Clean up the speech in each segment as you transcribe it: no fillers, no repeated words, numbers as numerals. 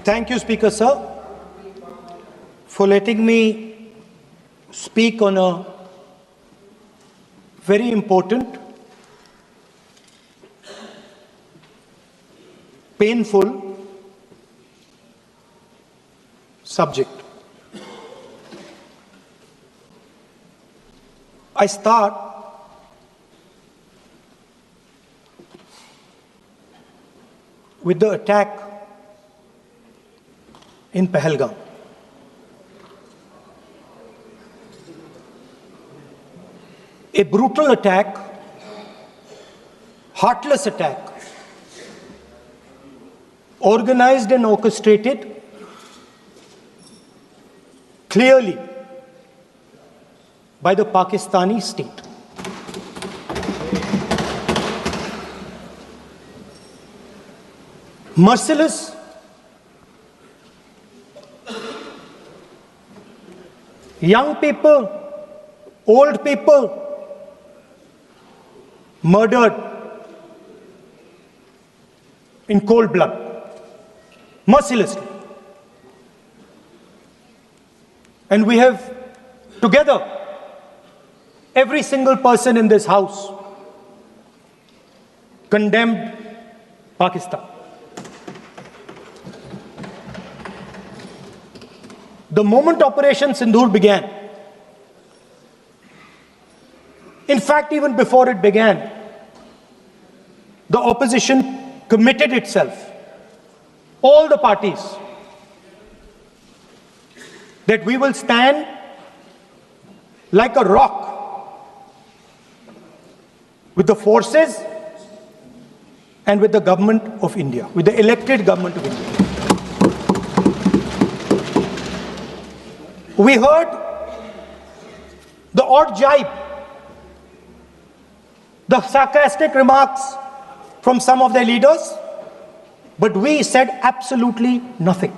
Thank you, Speaker Sir, for letting me speak on a very important, painful subject. I start with the attack in Pahalgam. A brutal attack, heartless attack, organized and orchestrated clearly by the Pakistani state. Merciless, young people, old people murdered in cold blood, mercilessly. And we have together, every single person in this house, condemned Pakistan. The moment Operation Sindoor began, in fact, even before it began, the opposition committed itself, all the parties, that we will stand like a rock with the forces and with the government of India, with the elected government of India. We heard the odd jibe, the sarcastic remarks from some of their leaders, but we said absolutely nothing.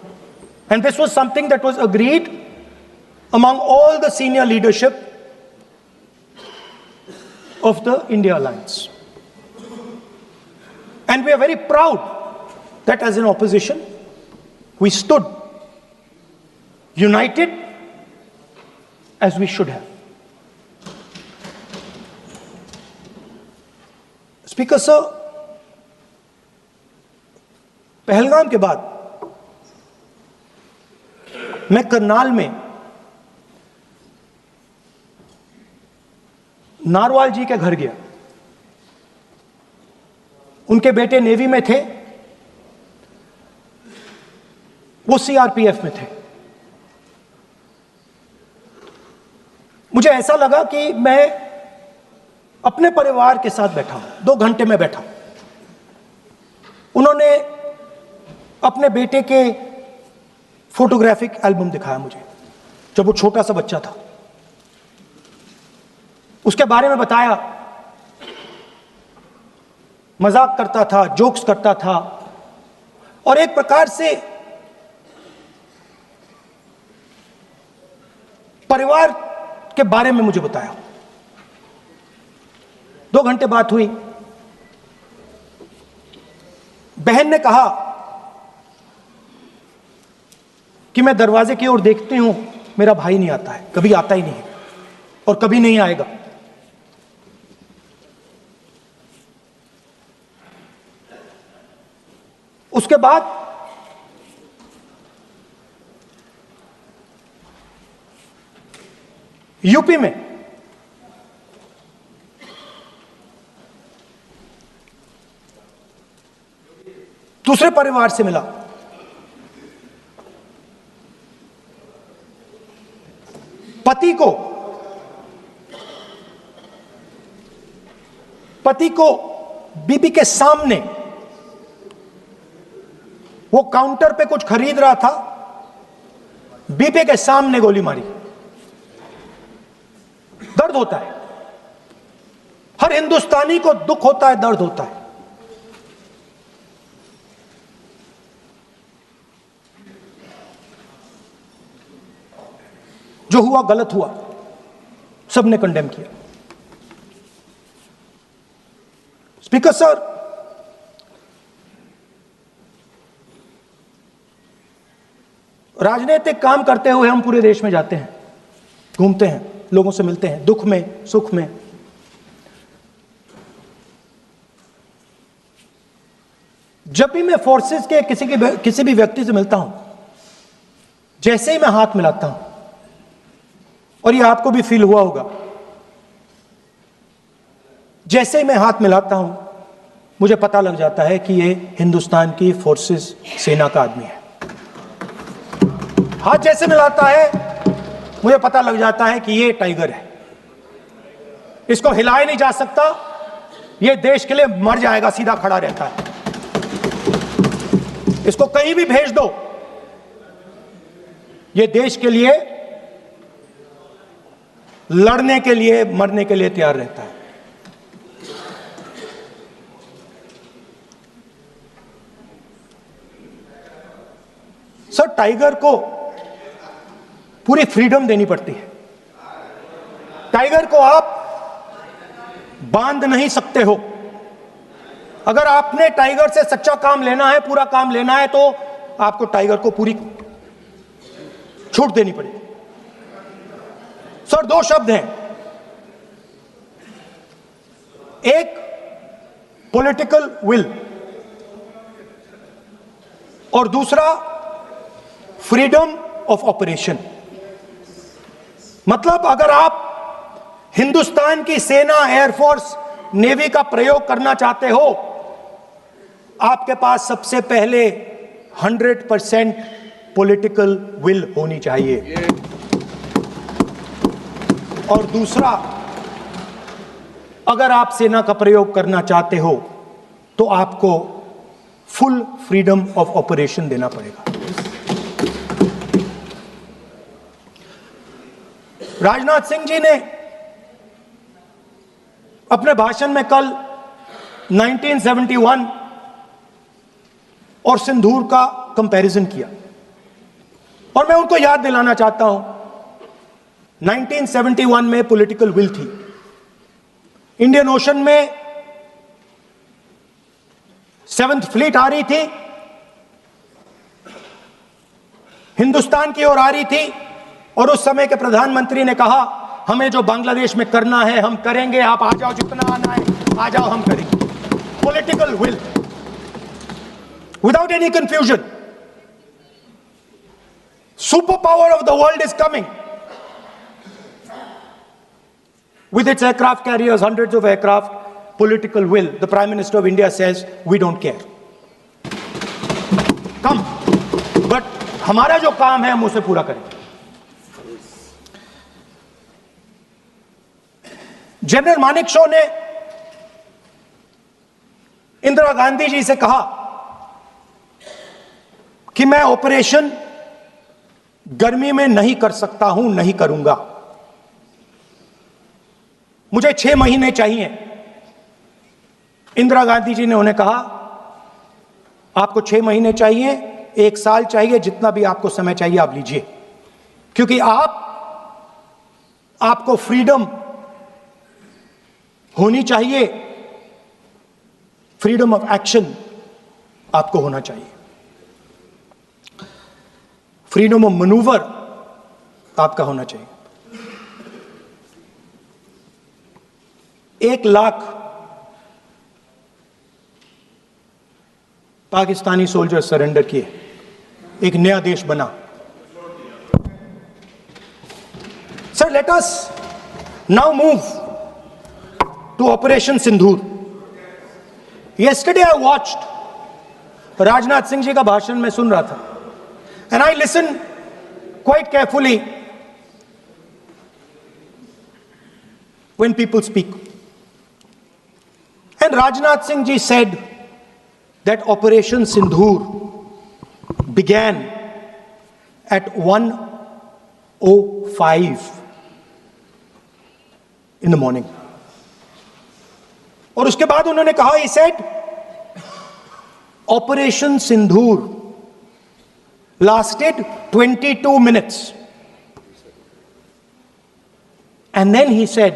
And this was something that was agreed among all the senior leadership of the India Alliance. And we are very proud that as an opposition, we stood united as we should have. Speaker Sir, Pahalgam के बाद मैं करनाल में narwhal जी के घर गया। उनके बेटे navy में थे, वो सीआरपीएफ में थे। मुझे ऐसा लगा कि मैं अपने परिवार के साथ बैठा हूं। 2 घंटे में बैठा। उन्होंने अपने बेटे के फोटोग्राफिक एल्बम दिखाया मुझे, जब वो छोटा सा बच्चा था। उसके बारे में बताया, मजाक करता था, जोक्स करता था, और एक प्रकार से परिवार के बारे में मुझे बताया। 2 घंटे बात हुई। बहन ने कहा कि मैं दरवाजे की ओर देखती हूं, मेरा भाई नहीं आता है, कभी आता ही नहीं है और कभी नहीं आएगा। उसके बाद यूपी में दूसरे परिवार से मिला। पति को बीबी के सामने, वो काउंटर पे कुछ खरीद रहा था, बीबी के सामने गोली मारी। दर्द होता है, हर हिंदुस्तानी को दुख होता है, दर्द होता है। जो हुआ गलत हुआ, सबने कंडेम किया। स्पीकर सर, राजनीतिक काम करते हुए हम पूरे देश में जाते हैं, घूमते हैं, लोगों से मिलते हैं, दुख में सुख में। जब भी मैं फोर्सेस के किसी भी व्यक्ति से मिलता हूं, जैसे ही मैं हाथ मिलाता हूं, और ये आपको भी फील हुआ होगा, जैसे ही मैं हाथ मिलाता हूं मुझे पता लग जाता है कि ये हिंदुस्तान की फोर्सेस सेना का आदमी है। हाथ जैसे मिलाता है मुझे पता लग जाता है कि ये टाइगर है, इसको हिलाया नहीं जा सकता, ये देश के लिए मर जाएगा, सीधा खड़ा रहता है, इसको कहीं भी भेज दो, ये देश के लिए लड़ने के लिए, मरने के लिए तैयार रहता है। सर, टाइगर को पूरी फ्रीडम देनी पड़ती है। टाइगर को आप बांध नहीं सकते हो। अगर आपने टाइगर से सच्चा काम लेना है, पूरा काम लेना है, तो आपको टाइगर को पूरी छूट देनी पड़ेगी। सर, दो शब्द हैं, एक पॉलिटिकल विल और दूसरा फ्रीडम ऑफ ऑपरेशन। मतलब अगर आप हिंदुस्तान की सेना, एयरफोर्स, नेवी का प्रयोग करना चाहते हो, आपके पास सबसे पहले 100% पॉलिटिकल विल होनी चाहिए, और दूसरा, अगर आप सेना का प्रयोग करना चाहते हो तो आपको फुल फ्रीडम ऑफ ऑपरेशन देना पड़ेगा। राजनाथ सिंह जी ने अपने भाषण में कल 1971 और सिंदूर का कंपैरिजन किया, और मैं उनको याद दिलाना चाहता हूं, 1971 में पॉलिटिकल विल थी, इंडियन ओशन में 7th फ्लीट आ रही थी, हिंदुस्तान की ओर आ रही थी, और उस समय के प्रधानमंत्री ने कहा, हमें जो बांग्लादेश में करना है हम करेंगे, आप आ जाओ, जितना आना है आ जाओ, हम करेंगे। Political will, without any confusion. Super power of the world is coming with its aircraft carriers, hundreds of aircraft, political will. The Prime Minister of India says, we don't care. Come. But हमारा जो काम है हम उसे पूरा करेंगे। General Manekshaw ने इंदिरा गांधी जी से कहा कि मैं ऑपरेशन गर्मी में नहीं कर सकता हूं, नहीं करूंगा, मुझे 6 महीने चाहिए। इंदिरा गांधी जी ने उन्हें कहा, आपको 6 महीने चाहिए, 1 साल चाहिए, जितना भी आपको समय चाहिए आप लीजिए, क्योंकि आपको फ्रीडम होनी चाहिए, फ्रीडम ऑफ एक्शन आपको होना चाहिए, फ्रीडम ऑफ मैनूवर आपका होना चाहिए। 1 लाख पाकिस्तानी सोल्जर सरेंडर किए, एक नया देश बना। Sir, let us now move to operation Sindoor. Yesterday I watched Rajnath Singh ji का भाषण में सुन रहा था, and I listened quite carefully when people speak. And Rajnath Singh ji said that Operation Sindoor began at 1:05 in the morning. और उसके बाद उन्होंने कहा, he said, Operation Sindoor lasted 22 minutes. And then he said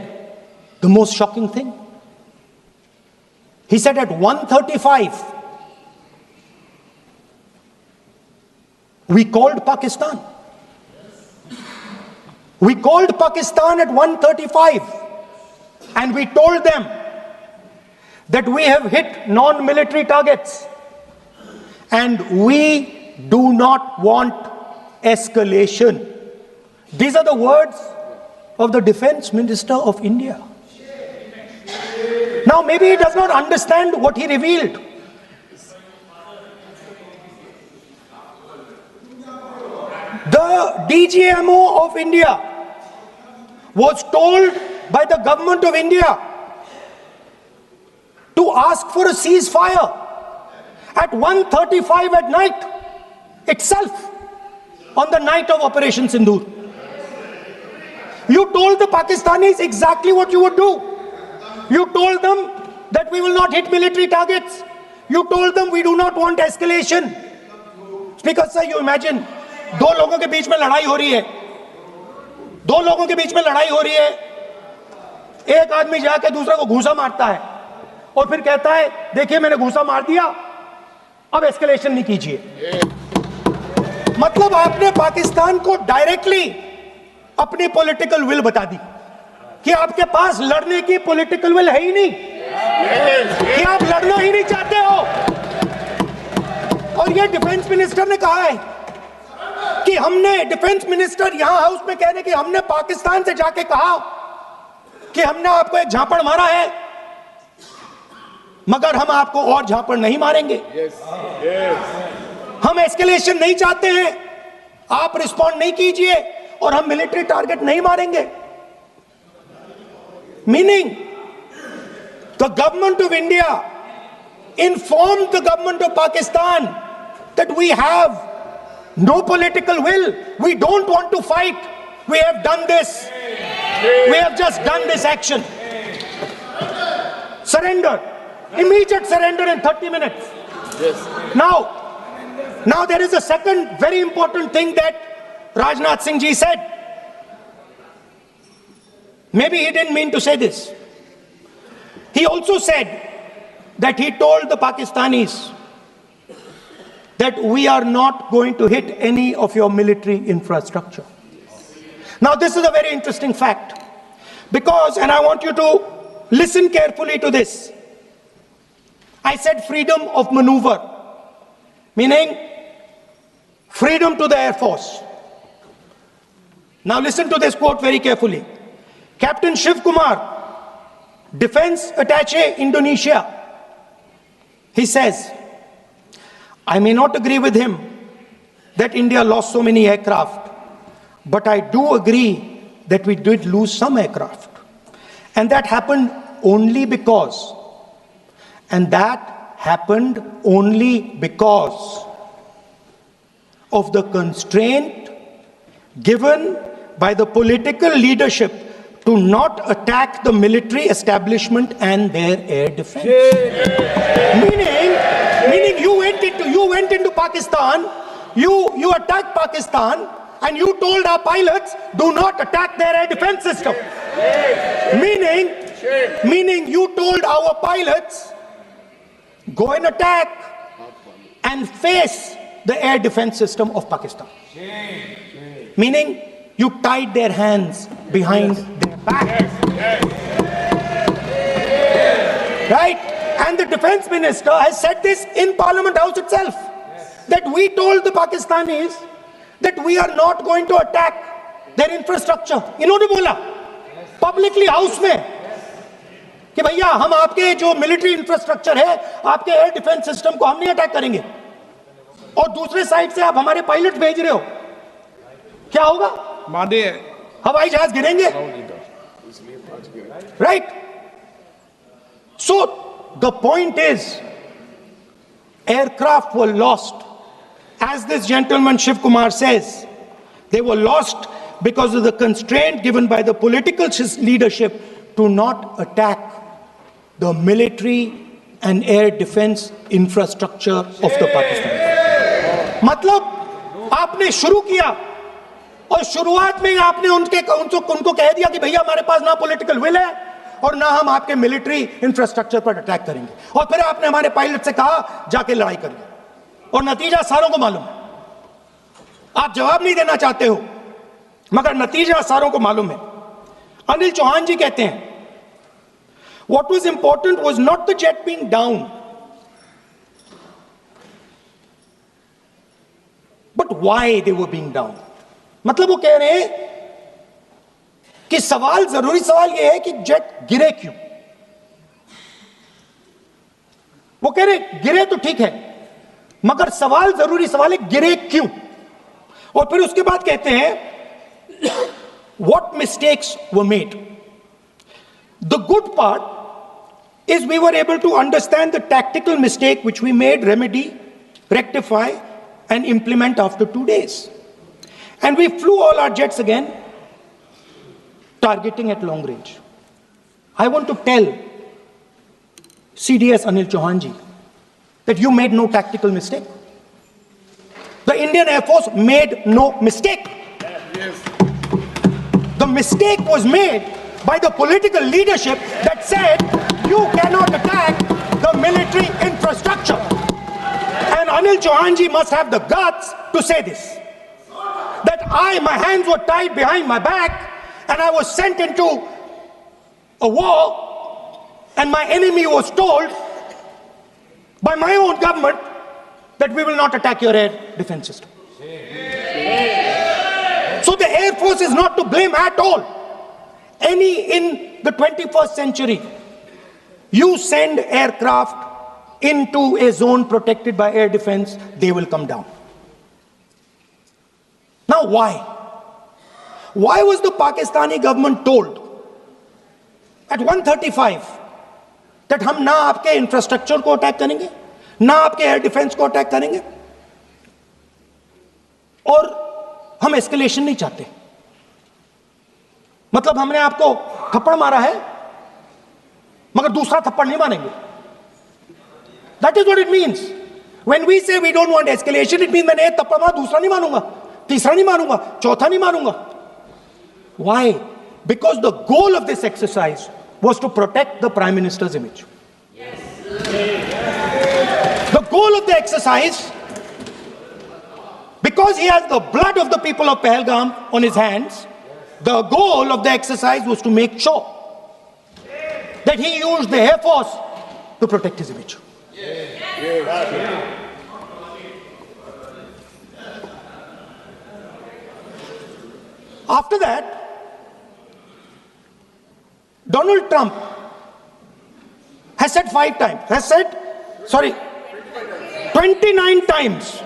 the most shocking thing. He said at 1:35, We called Pakistan. We called Pakistan at 1:35 and we told them that we have hit non-military targets and we do not want escalation. These are the words of the Defense Minister of India. Now, maybe he does not understand what he revealed. The DGMO of India was told by the government of India to ask for a ceasefire at 1:35 at night itself, on the night of Operation Sindoor. You told the Pakistanis exactly what you would do. You told them that we will not hit military targets. You told them we do not want escalation. Speaker sir, you imagine, दो लोगों के बीच में लड़ाई हो रही है, दो लोगों के बीच में लड़ाई हो रही है, एक आदमी जाके दूसरे को घूंसा मारता है और फिर कहता है देखिए मैंने घूंसा मार दिया, अब एस्केलेशन नहीं कीजिए। मतलब आपने पाकिस्तान को डायरेक्टली अपनी पॉलिटिकल विल बता दी कि आपके पास लड़ने की पॉलिटिकल विल है ही नहीं, कि आप लड़ना ही नहीं चाहते हो। और ये डिफेंस मिनिस्टर ने कहा है कि हमने, डिफेंस मिनिस्टर यहां हाउस में कह रहे कि हमने पाकिस्तान से जाके कहा कि हमने आपको एक झापड़ मारा है मगर हम आपको और झापड़ नहीं मारेंगे। हम एस्केलेशन नहीं चाहते हैं, आप रिस्पॉन्ड नहीं कीजिए और हम मिलिट्री टारगेट नहीं मारेंगे। Meaning the government of India informed the government of Pakistan that we have no political will, we don't want to fight, we have done this, we have just done this action. Surrender, immediate surrender in 30 minutes. Yes. Now there is a second very important thing that Rajnath Singh ji said. Maybe he didn't mean to say this. He also said that he told the Pakistanis that we are not going to hit any of your military infrastructure. Now this is a very interesting fact because, and I want you to listen carefully to this. I said freedom of maneuver, meaning freedom to the Air Force. Now listen to this quote very carefully. Captain Shiv Kumar, Defense Attaché, Indonesia, he says, I may not agree with him that India lost so many aircraft, but I do agree that we did lose some aircraft. And that happened only because, of the constraint given by the political leadership to not attack the military establishment and their air defense. Meaning you went into Pakistan, you attacked Pakistan, and you told our pilots, do not attack their air defense system. Meaning you told our pilots, go and attack and face the air defense system of Pakistan. Meaning you tied their hands behind their back. Right? And the defense minister has said this in Parliament House itself, that we told the Pakistanis that we are not going to attack their infrastructure. इन्होंने बोला publicly house में कि भैया हम आपके जो military infrastructure है, आपके एयर डिफेंस सिस्टम को हम नहीं अटैक करेंगे, और दूसरे साइड से आप हमारे पायलट भेज रहे हो, क्या होगा? मादे हवाई जहाज गिरेंगे, right? So the point is, aircraft were lost, as this gentleman Shiv Kumar says, they were lost because of the constraint given by the political leadership to not attack the military and air defense infrastructure of the Pakistan. मतलब आपने शुरू किया और शुरुआत में आपने उनको कह दिया कि भैया हमारे पास ना पॉलिटिकल विल है और ना हम आपके मिलिट्री इंफ्रास्ट्रक्चर पर अटैक करेंगे, और फिर आपने हमारे पायलट से कहा जाके लड़ाई करिए, और नतीजा सारों को मालूम है। आप जवाब नहीं देना चाहते हो, मगर नतीजा सारों को मालूम है। अनिल चौहान जी कहते हैं, what was important was not the jet being down, but why they were being down. मतलब वो कह रहे हैं कि सवाल, जरूरी सवाल यह है कि जेट गिरे क्यों। वो कह रहे गिरे तो ठीक है, मगर सवाल, जरूरी सवाल है गिरे क्यों। और फिर उसके बाद कहते हैं what mistakes were made. The good part is we were able to understand the tactical mistake which we made, remedy, rectify and implement after 2 days. And we flew all our jets again, targeting at long range. I want to tell CDS Anil Chauhan ji that you made no tactical mistake. The Indian Air Force made no mistake. Yes. The mistake was made by the political leadership that said you cannot attack the military infrastructure. And Anil Chauhan ji must have the guts to say this. That my hands were tied behind my back and I was sent into a war and my enemy was told by my own government that we will not attack your air defense system. So the Air Force is not to blame at all. In the 21st century, you send aircraft into a zone protected by air defense, they will come down. Now why? Why was the Pakistani government told at 1:35 that हम ना आपके infrastructure को attack करेंगे, ना आपके air defence को attack करेंगे, और हम एस्केलेशन नहीं चाहते। मतलब हमने आपको थप्पड़ मारा है मगर दूसरा थप्पड़ नहीं मारेंगे। That is what it means. When we say we don't want escalation, it means मैंने एक थप्पड़ मारा, दूसरा नहीं मारूंगा, तीसरा नहीं मारूंगा, चौथा नहीं मारूंगा। Why? Because the goal of this exercise was to protect the Prime Minister's image. Yes. The goal of the exercise, because he has the blood of the people of Pahalgam on his hands, the goal of the exercise was to make sure that he used the Air Force to protect his image. After that, Donald Trump has said 29 times.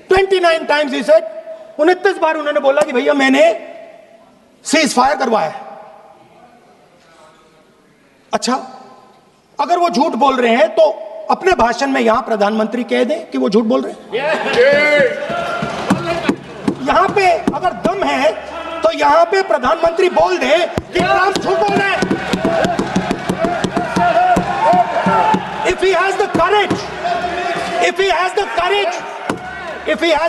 29 times he said, 29 बार उन्होंने बोला कि भैया मैंने cease fire करवाया है। अच्छा, अगर वो झूठ बोल रहे हैं तो अपने भाषण में यहां प्रधानमंत्री कह दें कि वो झूठ बोल रहे हैं। यहां पे अगर दम है तो यहां पे प्रधानमंत्री बोल दे कि ट्रंप झूठ बोल रहे हैं। If he has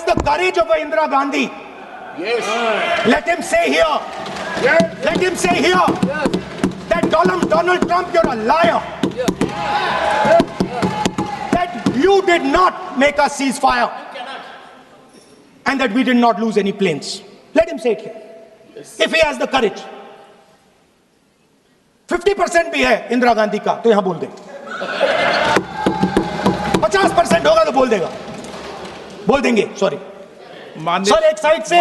the courage of Indira Gandhi, yes, let him say here, that Donald Trump, you're a liar. That you did not make us ceasefire, and that we did not lose any planes. Let him say it here. Yes. If he has the courage. 50% भी है इंदिरा गांधी का तो यहां बोल दे। 50% होगा तो बोल देंगे। सॉरी सर, एक साइड से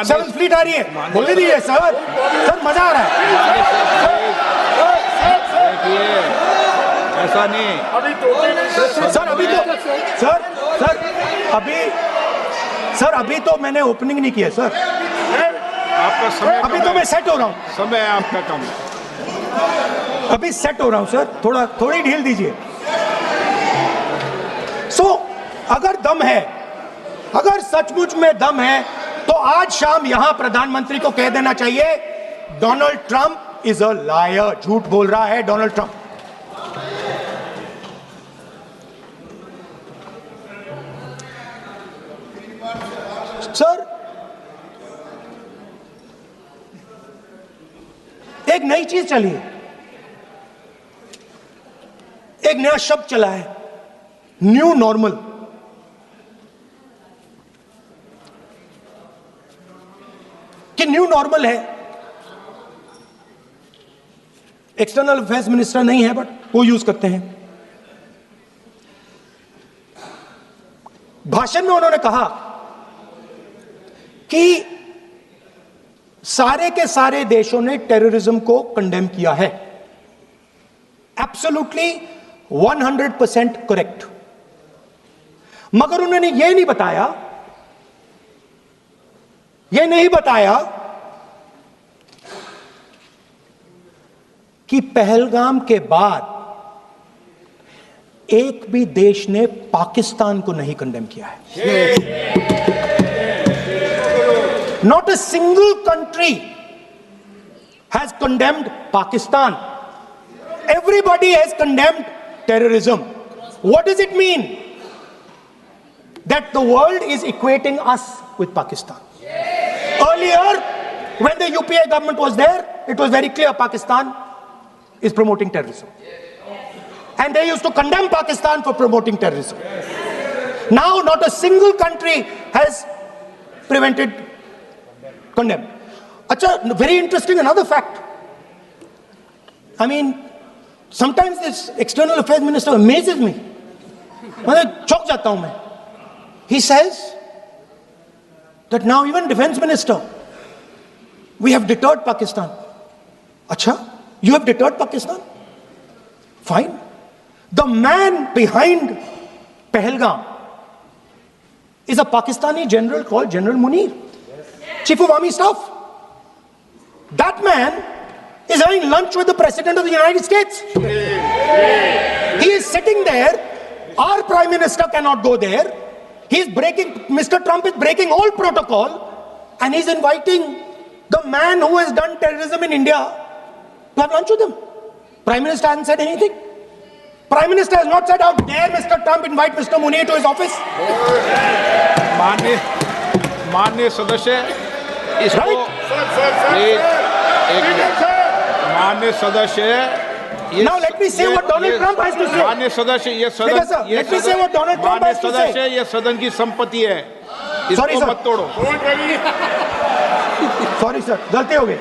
7th फ्लीट आ रही है, बोल दीजिए सर मजा आ रहा है। ऐसा नहीं सर अभी तो मैंने ओपनिंग नहीं किया सर, आपका समय अभी तो मैं सेट हो रहा हूं। समय आपका कम, अभी सेट हो रहा हूं सर, थोड़ी ढील दीजिए। अगर दम है, अगर सचमुच में दम है तो आज शाम यहां प्रधानमंत्री को कह देना चाहिए Donald Trump is a liar, झूठ बोल रहा है डोनाल्ड ट्रंप। सर, एक नई चीज चली है, एक नया शब्द चला है, न्यू नॉर्मल। कि न्यू नॉर्मल है, एक्सटर्नल अफेयर्स मिनिस्टर नहीं है बट वो यूज करते हैं। भाषण में उन्होंने कहा कि सारे के सारे देशों ने टेररिज्म को कंडेम किया है। Absolutely 100% correct. मगर उन्होंने यह नहीं बताया कि पहलगाम के बाद एक भी देश ने पाकिस्तान को नहीं कंडेम किया है। Not a single country has condemned Pakistan. Everybody has condemned terrorism. What does it mean? That the world is equating us with Pakistan. Earlier, when the UPA government was there, it was very clear Pakistan is promoting terrorism. And they used to condemn Pakistan for promoting terrorism. Now, not a single country has condemned. Acha, very interesting, another fact. I mean, sometimes this external affairs minister amazes me. मैं चौंक जाता हूं मैं. He says that now even defense minister, we have deterred Pakistan. Acha, you have deterred Pakistan? Fine. The man behind Pahalgam is a Pakistani general called General Munir, Chief of Army Staff. That man is having lunch with the President of the United States. He is sitting there. Our Prime Minister cannot go there. Mr. Trump is breaking all protocol, and he's inviting the man who has done terrorism in India to have lunch with him. Prime Minister hasn't said anything. Prime Minister has not said, how dare Mr. Trump invite Mr. Munir to his office? माननीय सदस्य इसको Right? माननीय सदस्य Now let me say what Donald Trump has to say. माननीय सदस्य ये Speaker sir, let me say what Donald Trump has to say. सदस्य ये सदन की संपत्ति है, Sorry, इसको sir. मत तोड़ो। Sorry sir, गलती हो गई.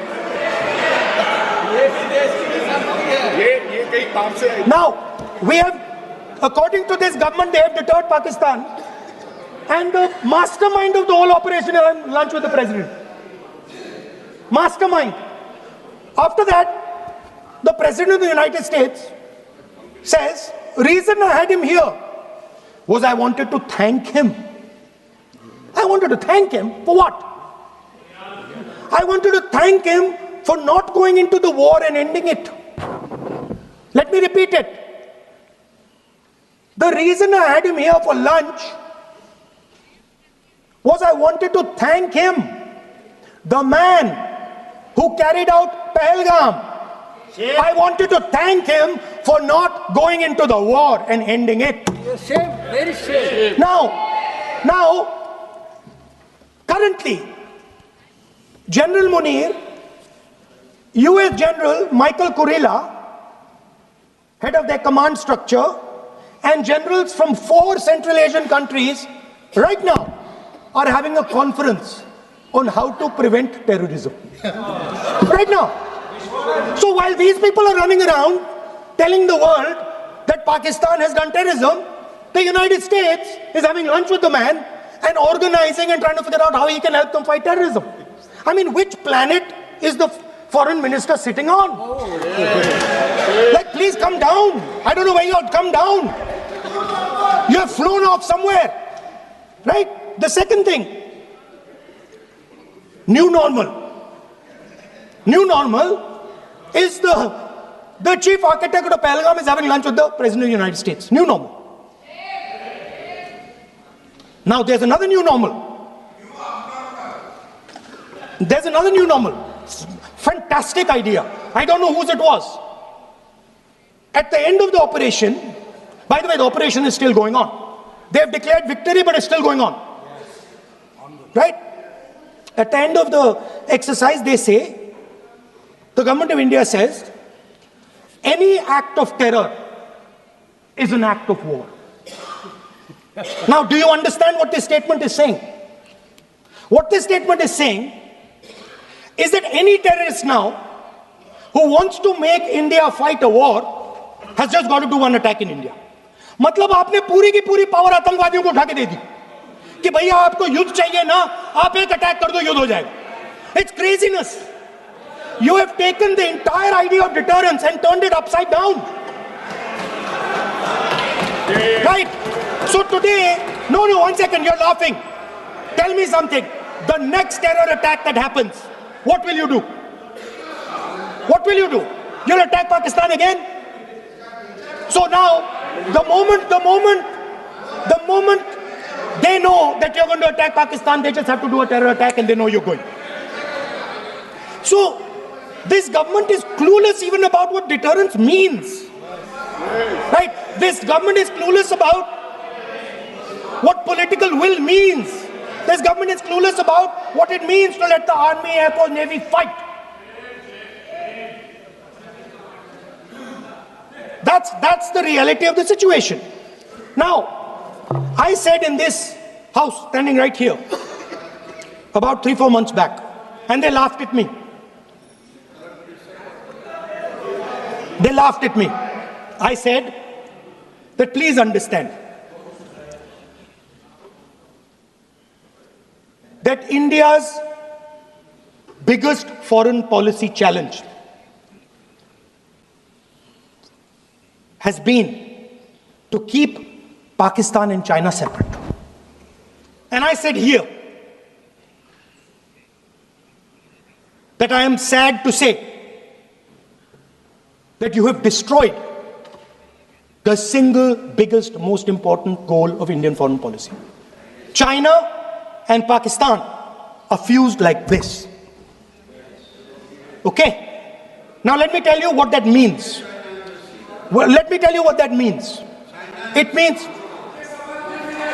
ये कहीं काम से Now, we have, according to this government, they have deterred Pakistan. And the mastermind of the whole operation is having lunch with the president. Mastermind. After that, the President of the United States says, reason I had him here was I wanted to thank him. I wanted to thank him for what? I wanted to thank him for not going into the war and ending it. Let me repeat it. The reason I had him here for lunch was I wanted to thank him, the man who carried out Pahalgam. I wanted to thank him for not going into the war and ending it. Shame, very shame. Now, currently, General Munir, US General Michael Kurilla, head of their command structure, and generals from 4 Central Asian countries right now are having a conference on how to prevent terrorism. Right now. So while these people are running around telling the world that Pakistan has done terrorism, the United States is having lunch with the man and organizing and trying to figure out how he can help them fight terrorism. I mean, which planet is the foreign minister sitting on? Like, please come down. I don't know where you are. Come down. You have flown off somewhere. Right? The second thing, new normal. New normal is the chief architect of Pahalgam is having lunch with the President of the United States. New normal. Now there's another new normal. There's another new normal. Fantastic idea. I don't know whose it was. At the end of the operation, by the way, the operation is still going on. They have declared victory, but it's still going on. Right? At the end of the exercise, they say, the government of India says, any act of terror is an act of war. Now, do you understand what this statement is saying? What this statement is saying is that any terrorist now who wants to make India fight a war has just got to do one attack in India. मतलब आपने पूरी की पूरी power आतंकवादियों को उठा के दे दी कि भैया आपको युद्ध चाहिए ना, आप एक अटैक कर दो, युद्ध हो जाएगा. It's craziness. You have taken the entire idea of deterrence and turned it upside down. Right? So today, no, 1 second, you're laughing. Tell me something. The next terror attack that happens, what will you do? What will you do? You'll attack Pakistan again? So now, the moment they know that you're going to attack Pakistan, they just have to do a terror attack and they know you're going. So, this government is clueless even about what deterrence means. Right? This government is clueless about what political will means. This government is clueless about what it means to let the army, air force, navy fight. That's the reality of the situation. Now, I said in this house, standing right here, about 3-4 months back, and they laughed at me. They laughed at me. I said that please understand that India's biggest foreign policy challenge has been to keep Pakistan and China separate. And I said here that I am sad to say that you have destroyed the single biggest, most important goal of Indian foreign policy. China and Pakistan are fused like this. Okay? Now let me tell you what that means. Well, let me tell you what that means. It means,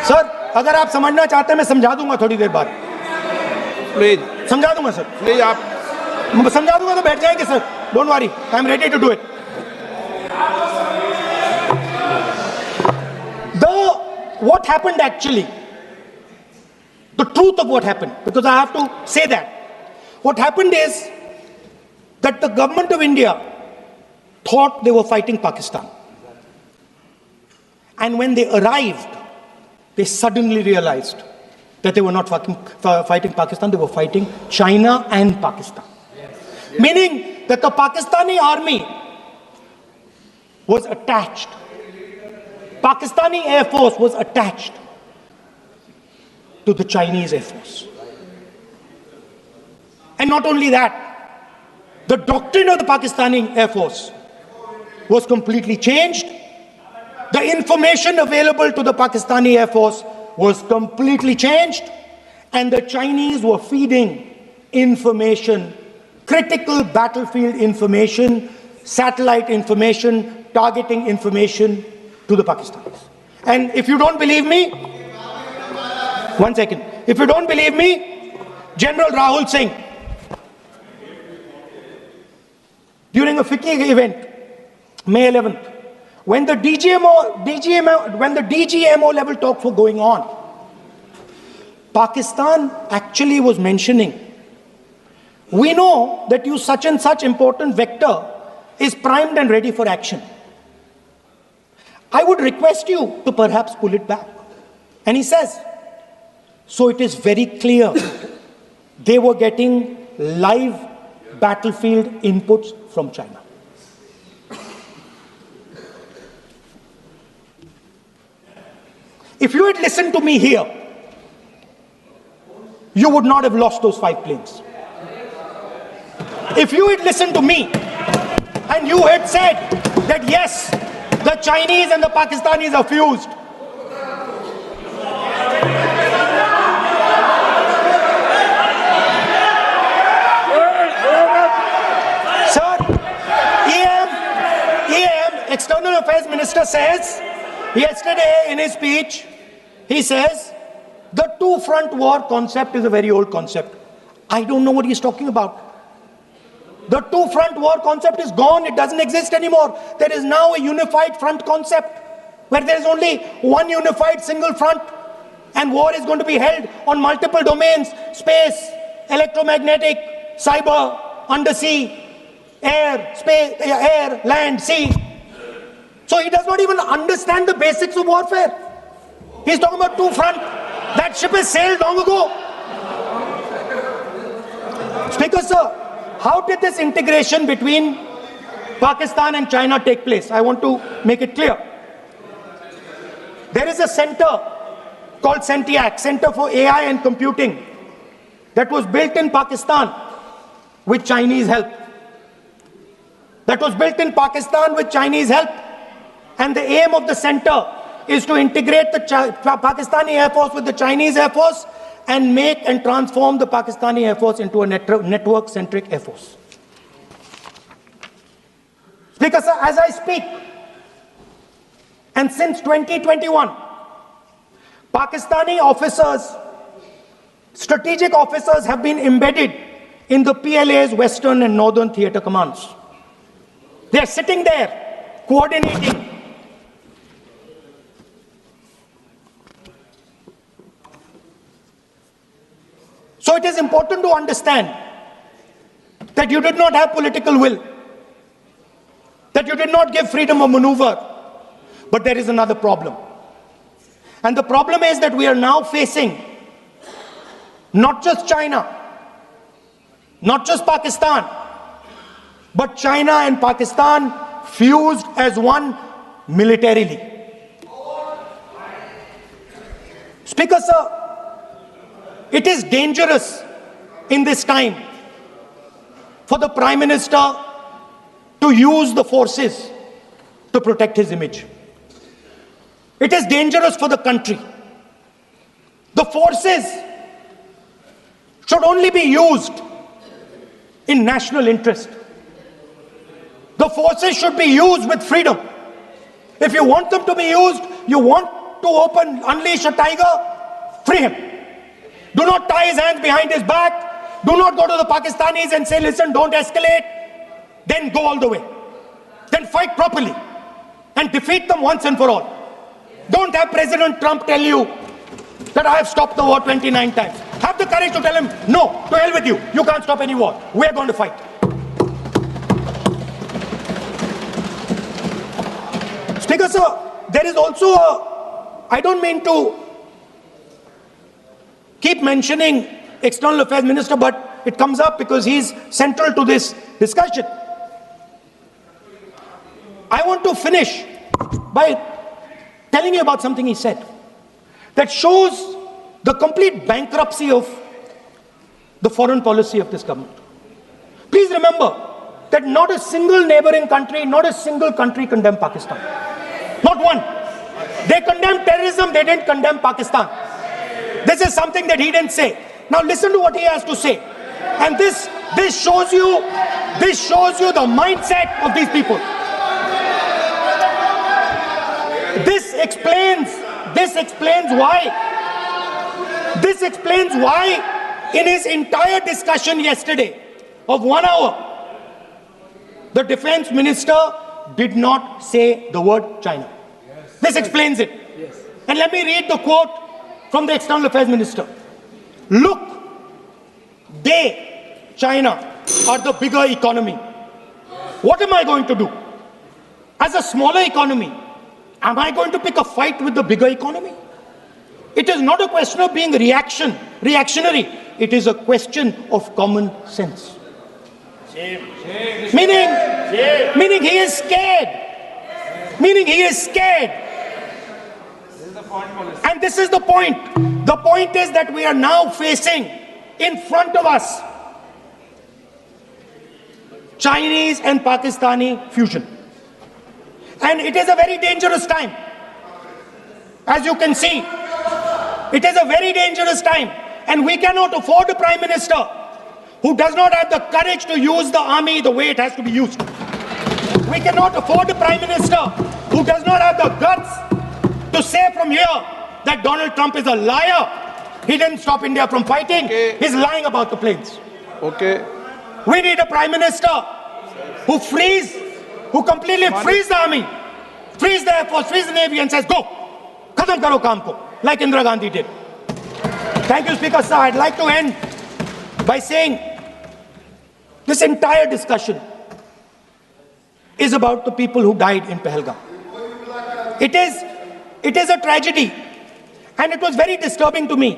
sir, अगर आप समझना चाहते हैं मैं समझा दूंगा थोड़ी देर बाद. प्लीज समझा दूंगा सर. प्लीज आप समझा दूंगा तो बैठ जाएंगे sir. Don't worry, I am ready to do it. What happened actually, the truth of what happened, because I have to say that. What happened is that the government of India thought they were fighting Pakistan. And when they arrived, they suddenly realized that they were not fighting Pakistan, they were fighting China and Pakistan. Meaning that the Pakistani army was attached. Pakistani Air Force was attached to the Chinese Air Force. And not only that, the doctrine of the Pakistani Air Force was completely changed. The information available to the Pakistani Air Force was completely changed. And the Chinese were feeding information, critical battlefield information, satellite information, targeting information to the Pakistanis. And if you don't believe me, 1 second. If you don't believe me, General Rahul Singh, during a FICCI event, May 11th, when the DGMO level talks were going on, Pakistan actually was mentioning, we know that you such and such important vector is primed and ready for action. I would request you to perhaps pull it back. And he says, so it is very clear they were getting live battlefield inputs from China. If you had listened to me here, you would not have lost those 5 planes. If you had listened to me and you had said that yes, the Chinese and the Pakistanis are fused. Sir, EM, External Affairs Minister says, yesterday in his speech, he says, the two-front war concept is a very old concept. I don't know what he's talking about. The two-front war concept is gone. It doesn't exist anymore. There is now a unified front concept where there is only one unified single front and war is going to be held on multiple domains, space, electromagnetic, cyber, undersea, air, space, air, land, sea. So he does not even understand the basics of warfare. He's talking about two front. That ship has sailed long ago. Speaker, sir, how did this integration between Pakistan and China take place? I want to make it clear. There is a center called CENTIAC, Center for AI and Computing, that was built in Pakistan with Chinese help. That was built in Pakistan with Chinese help. And the aim of the center is to integrate the Pakistani Air Force with the Chinese Air Force and make and transform the Pakistani Air Force into a network-centric Air Force. Speaker, sir, as I speak, and since 2021, Pakistani officers, strategic officers have been embedded in the PLA's Western and Northern Theatre Commands. They are sitting there, coordinating. So it is important to understand that you did not have political will, that you did not give freedom of maneuver, but there is another problem. And the problem is that we are now facing not just China, not just Pakistan, but China and Pakistan fused as one militarily. Speaker, sir, it is dangerous in this time for the Prime Minister to use the forces to protect his image. It is dangerous for the country. The forces should only be used in national interest. The forces should be used with freedom. If you want them to be used, you want to unleash a tiger, free him. Do not tie his hands behind his back. Do not go to the Pakistanis and say, listen, don't escalate. Then go all the way. Then fight properly and defeat them once and for all. Don't have President Trump tell you that I have stopped the war 29 times. Have the courage to tell him, no, to hell with you. You can't stop any war. We're going to fight. Speaker, sir, there is also I don't mean to keep mentioning External Affairs Minister, but it comes up because he's central to this discussion. I want to finish by telling you about something he said that shows the complete bankruptcy of the foreign policy of this government. Please remember that not a single neighboring country, not a single country condemned Pakistan. Not one. They condemned terrorism, they didn't condemn Pakistan. This is something that he didn't say. Now listen to what he has to say. And this shows you the mindset of these people. This explains why in his entire discussion yesterday of 1 hour, the defense minister did not say the word China. This explains it. And let me read the quote from the External Affairs Minister. Look, China, are the bigger economy. What am I going to do? As a smaller economy, am I going to pick a fight with the bigger economy? It is not a question of being reactionary. It is a question of common sense. Meaning he is scared. And this is the point. The point is that we are now facing in front of us Chinese and Pakistani fusion. And it is a very dangerous time. As you can see, it is a very dangerous time. And we cannot afford a Prime Minister who does not have the courage to use the army the way it has to be used. We cannot afford a Prime Minister who does not have the guts to say from here that Donald Trump is a liar. He didn't stop India from fighting. Okay. He's lying about the planes. Okay. We need a Prime Minister who completely frees the army, frees the Air Force, frees the Navy and says, go, khatam karo kaam ko, like Indira Gandhi did. Thank you, Speaker, sir. I'd like to end by saying This entire discussion is about the people who died in Pahalgam. It is a tragedy. And it was very disturbing to me,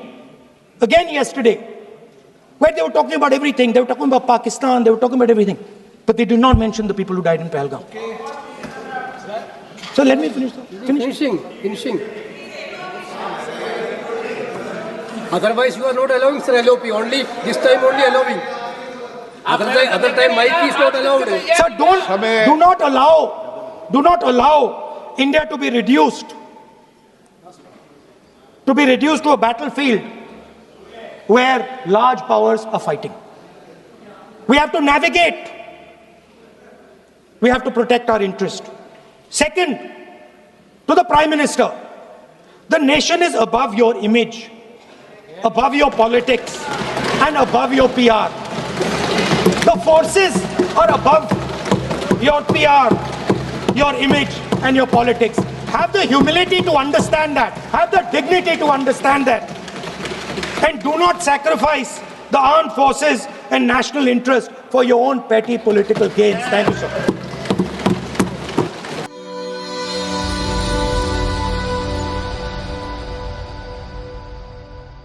again yesterday, where they were talking about everything. They were talking about Pakistan, they were talking about everything. But they did not mention the people who died in Pahalgam. So let me finish. Finishing. Otherwise, you are not allowing, sir, LOP. Only this time, only allowing. Other time, mic is not allowed. Sir, do not allow India to be reduced to a battlefield where large powers are fighting. We have to navigate. We have to protect our interest. Second, to the Prime Minister, the nation is above your image, above your politics, and above your PR. The forces are above your PR, your image, and your politics. Have the humility to understand that. Have the dignity to understand that. And do not sacrifice the armed forces and national interest for your own petty political gains. Thank you, sir.